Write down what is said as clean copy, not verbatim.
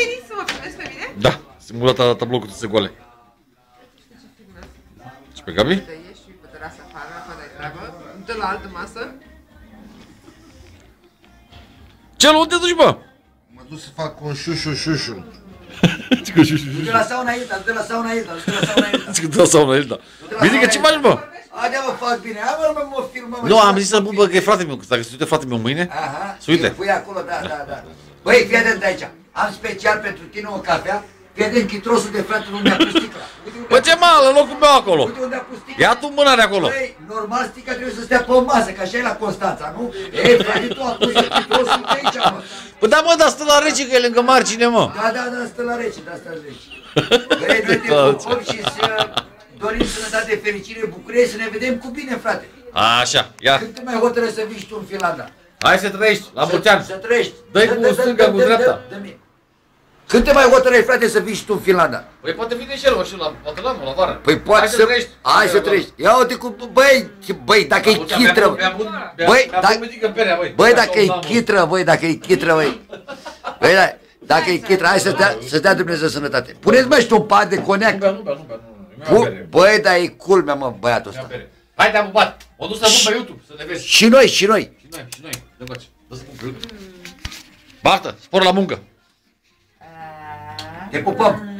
venit să mă filmezi pe mine? Da, singura dată a dat tablou cu toate goale. Și pe Gabi? Uite, ieși și pe terasă afară, fără treabă. Du-te la altă masă. Ce, unde te duci, bă? Mă duc să fac un șușu. Du-te la sauna Ilda, du-te la sauna Ilda, du-te la sauna Ilda. Zic că te la sauna, Ilda. Bine că ce faci, bă? Haide mă, fac bine, hai mă filmăm. Nu, am zis să bă, că e frate meu, că dacă se uite frate meu mâine, Aha, să uite. pui acolo, da. Băi, fii atent aici, am special pentru tine o cafea, fii atent chitrosul de frate unde a pus sticla. Bă, ce mă, în locul meu acolo. Uite unde a pus sticla. Ia tu mâna de acolo. Băi, normal sticla trebuie să stea pe o masă, că așa e la Constanța, nu? Ei, frate, tu a pus chitrosul de aici, mă. Bă, da, mă, dar stă la rece, că e lângă margine, mă. Da, stă la rece, Băi, noi te pupăm și să dorim sănătate, fericire, bucurie, să ne vedem cu bine, frate. Așa, ia. Când te mai hotărăști să vii și tu în Finlanda? Hai să trăiești, la mulți ani. Să trăiești. Dă-i cu stânga, cu dreapta. Când te mai hotărăști, frate, să vii și tu în Finlanda? Păi poate vine și el, mă, și poate la vară. Păi poate să trăiești. Hai să trăiești. Ia uite cu, băi, dacă e chitră. Băi, dacă e chitră, băi. Băi, dacă e chitră, hai să dea Dumnezeu sănătate. Puneți, mă, și un pahar de coniac. Băi, dar e culmea, mă, băiatul ăsta. Hai, te-am pupat. O duc să pun pe YouTube, să ne vezi. Și noi. Și noi. Dă încoace. Dă să pun pe YouTube. Baftă, spor la muncă. Te pupăm.